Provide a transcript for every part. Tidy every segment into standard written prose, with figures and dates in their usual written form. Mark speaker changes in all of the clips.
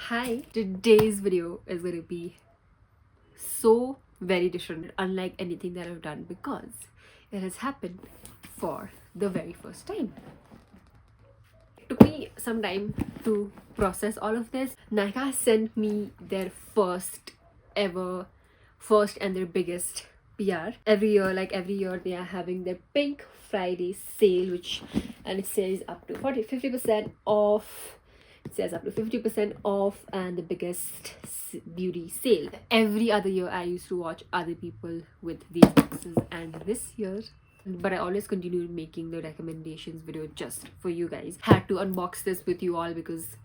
Speaker 1: Hi, today's video is going to be so very different, unlike anything that I've done, because it has happened for the very first time. It took me some time to process all of this. Nykaa sent me their first and their biggest PR. Every year they are having their Pink Friday sale, and it says up to 50% off. It says up to 50% off, and the biggest beauty sale. Every other year I used to watch other people with these boxes, and this year, but I always continued making the recommendations video just for you guys. Had to unbox this with you all because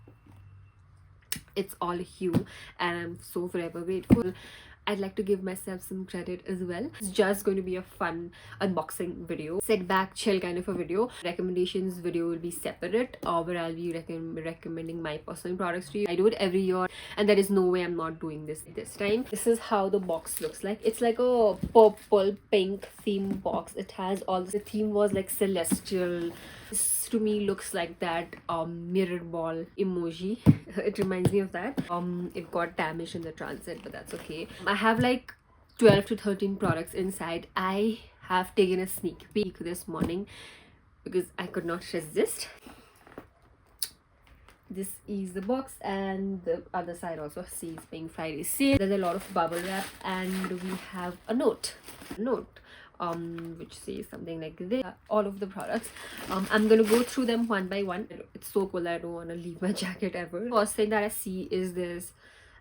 Speaker 1: it's all you, and I'm so forever grateful. I'd like to give myself some credit as well. It's just going to be a fun unboxing video, sit back, chill kind of a video. Recommendations video will be separate, where I'll be recommending my personal products to you. I do it every year, and there is no way I'm not doing this time. This is how the box looks like. It's like a purple pink theme box. It has all the theme was like celestial. This to me looks like that mirror ball emoji. It reminds me of that. It got damaged in the transit, but that's okay. I have like 12 to 13 products inside. I have taken a sneak peek this morning because I could not resist. This is the box, and the other side also says Pink Friday sale. There's a lot of bubble wrap, and we have a note which says something like this. All of the products, I'm gonna go through them one by one. It's so cool that I don't want to leave my jacket ever. First thing that I see is this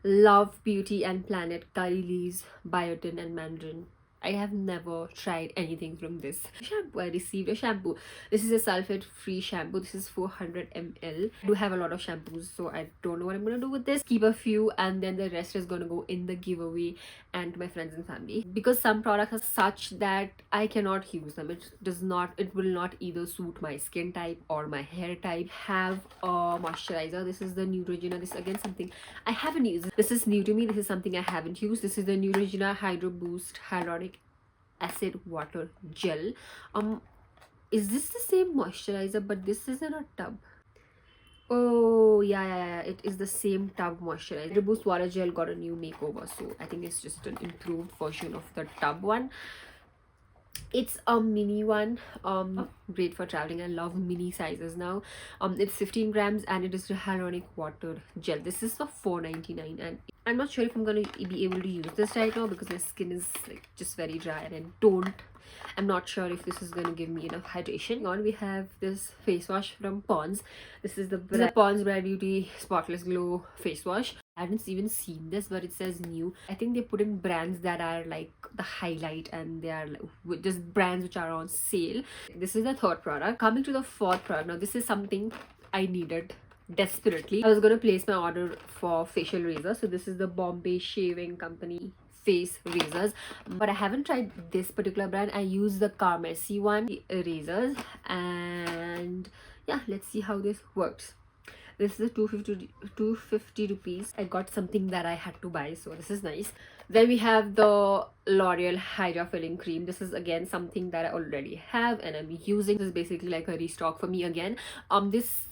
Speaker 1: Love Beauty and Planet curry leaves, biotin and mandarin. I have never tried anything from this shampoo. I received a shampoo. This is a sulfate free shampoo. This is 400 ml. I do have a lot of shampoos, so I don't know what I'm gonna do with this. Keep a few, and then the rest is gonna go in the giveaway and to my friends and family, because some products are such that I cannot use them. It will not either suit my skin type or my hair type. Have a moisturizer. This is the Neutrogena. This is again something I haven't used. This is new to me. This is something I haven't used. This is the Neutrogena Hydro Boost Hyaluronic Acid Water Gel. Is this the same moisturizer, but this is in a tub? Oh yeah, it is the same tub moisturizer. The Boost Water Gel got a new makeover, so I think it's just an improved version of the tub one. It's a mini one, great for traveling. I love mini sizes now. It's 15 grams, and it is the hyaluronic water gel. This is for $4.99, and I'm not sure if I'm gonna be able to use this right now because my skin is like just very dry, and I'm not sure if this is gonna give me enough hydration. On we have this face wash from Pond's. This is the Pond's Bright Beauty Spotless Glow face wash. I haven't even seen this, but it says new. I think they put in brands that are like the highlight, and they are like just brands which are on sale. This is the third product. Coming to the fourth product. Now this is something I needed desperately. I was gonna place my order for facial razor. So this is the Bombay Shaving Company face razors, but I haven't tried this particular brand. I use the Carmessi one razors, and yeah, let's see how this works. This is the 250 rupees. I got something that I had to buy, so this is nice. Then we have the L'Oreal Hydra Filling Cream. This is again something that I already have and I'm using. This is basically like a restock for me again. This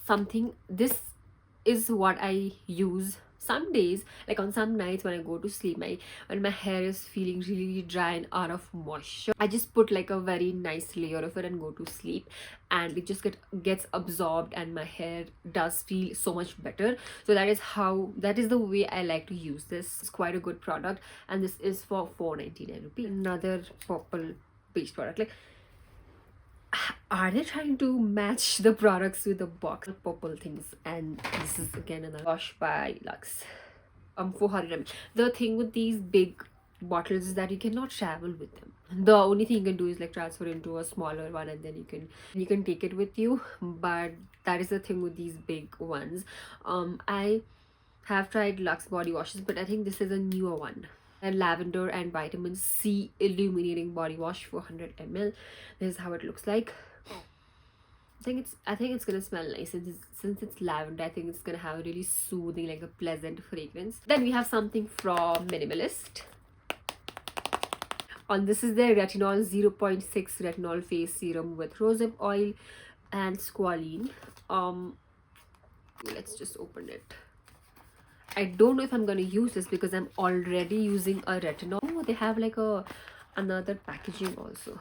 Speaker 1: is what I use some days, like on some nights when I go to sleep, when my hair is feeling really dry and out of moisture, I just put like a very nice layer of it and go to sleep, and it just gets absorbed, and my hair does feel so much better. So that is the way I like to use this. It's quite a good product, and this is for 4.99 rupees. Another purple beige product. Like, are they trying to match the products with the box purple things? And this is again another wash by Lux, 400 ml. The thing with these big bottles is that you cannot travel with them. The only thing you can do is like transfer into a smaller one, and then you can take it with you. But that is the thing with these big ones. I have tried Lux body washes, but I think this is a newer one. And lavender and vitamin C illuminating body wash, 400 ml. This is how it looks like. I think it's gonna smell nice since it's lavender. I think it's gonna have a really soothing, like a pleasant fragrance. Then we have something from Minimalist. This is their retinol 0.6 retinol face serum with rosehip oil and squalene. Let's just open it. I don't know if I'm gonna use this because I'm already using a retinol. Oh, they have like another packaging also.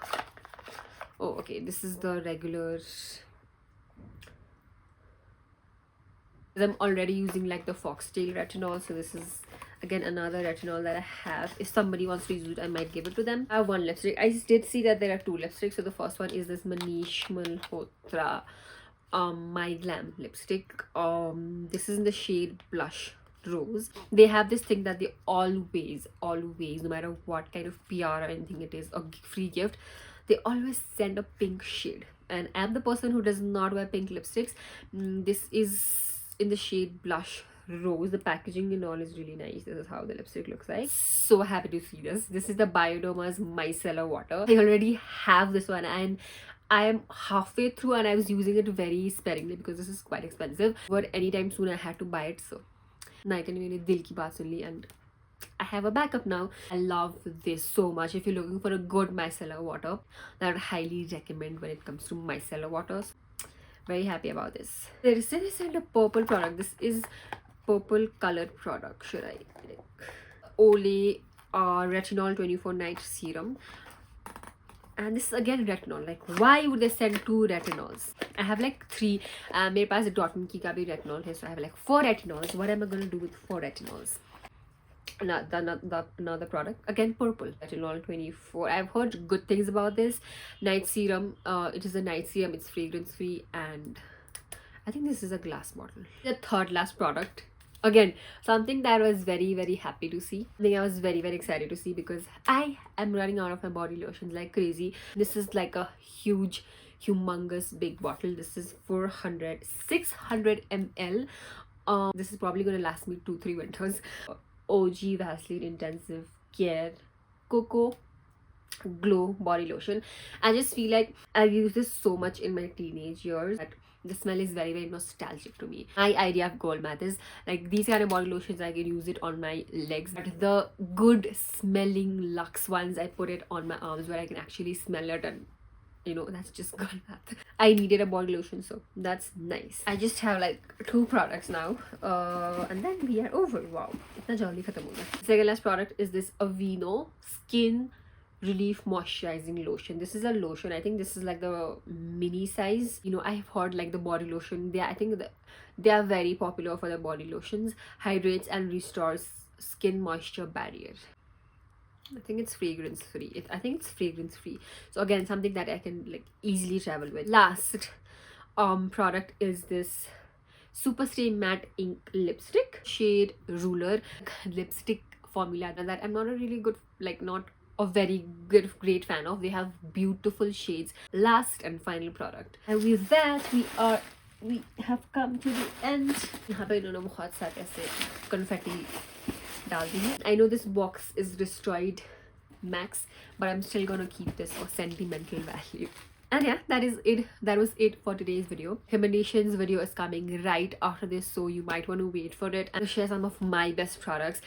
Speaker 1: Oh, okay, this is the regular. I'm already using like the foxtail retinol, so this is again another retinol that I have. If somebody wants to use it, I might give it to them. I have one lipstick. I did see that there are two lipsticks. So the first one is this Manish Malhotra My Glam lipstick. This is in the shade Blush Rose. They have this thing that they always, no matter what kind of PR or anything it is, or free gift, they always send a pink shade. And I'm the person who does not wear pink lipsticks. This is in the shade Blush Rose. The packaging and all is really nice. This is how the lipstick looks like. So happy to see this. This is the Bioderma's Micellar Water. I already have this one and I am halfway through and I was using it very sparingly because this is quite expensive, but anytime soon I had to buy it. So Nykaa ne mere dil ki baat sun li and I have a backup now. I love this so much. If you're looking for a good micellar water, that I would highly recommend when it comes to micellar waters. Very happy about this. There is a purple product. This is purple colored product. Should I Olay retinol 24 night serum. And this is again retinol. Like, why would they send two retinols? I have like three. मेरे पास Dot&Key का भी retinol है, so I have like 4 retinols. What am I gonna do with 4 retinols? Another product, again purple retinol 24. I've heard good things about this night serum. It is a night serum. It's fragrance free, and I think this is a glass bottle. The third last product, again something that I was very happy to see. I was very excited to see because I am running out of my body lotions like crazy. This is like a humongous big bottle. This is 600 ml. This is probably gonna last me 2-3 winters. OG Vaseline Intensive Care Cocoa Glow body lotion. I just feel like I've used this so much in my teenage years that the smell is very nostalgic to me. My idea of gold math is like these kind of body lotions, I can use it on my legs, but the good smelling luxe ones, I put it on my arms where I can actually smell it, and you know, that's just gold math. I needed a body lotion, so that's nice. I just have like 2 products now, and then we are over. Wow, itna jaldi khatam ho gaya. Second last product is this Aveeno Skin Relief Moisturizing Lotion. This is a lotion. I think this is like the mini size. You know, I've heard like the body lotion, I think they are very popular for the body lotions. Hydrates and restores skin moisture barrier. I think it's fragrance free. So again, something that I can like easily travel with. Last product is this Superstay Matte Ink Lipstick, shade Ruler. Lipstick formula that I'm not a really good, like not a very great fan of. They have beautiful shades. Last and final product, and with that we have come to the end. यहाँ पे इन्होंने बहुत सारे ऐसे confetti डाल दी है. I know this box is destroyed max, but I'm still gonna keep this for sentimental value. And yeah, that was it for today's video. Recommendations video is coming right after this, so you might want to wait for it and share some of my best products.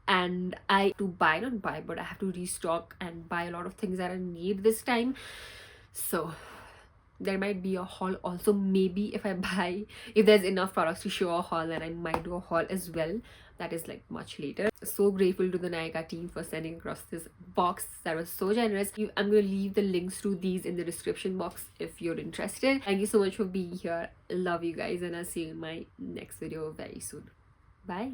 Speaker 1: And I to buy, not buy, but I have to restock and buy a lot of things that I need this time. So there might be a haul also. Maybe if there's enough products to show a haul, then I might do a haul as well. That is like much later. So grateful to the Nykaa team for sending across this box. That was so generous. I'm gonna leave the links to these in the description box if you're interested. Thank you so much for being here. Love you guys, and I'll see you in my next video very soon. Bye.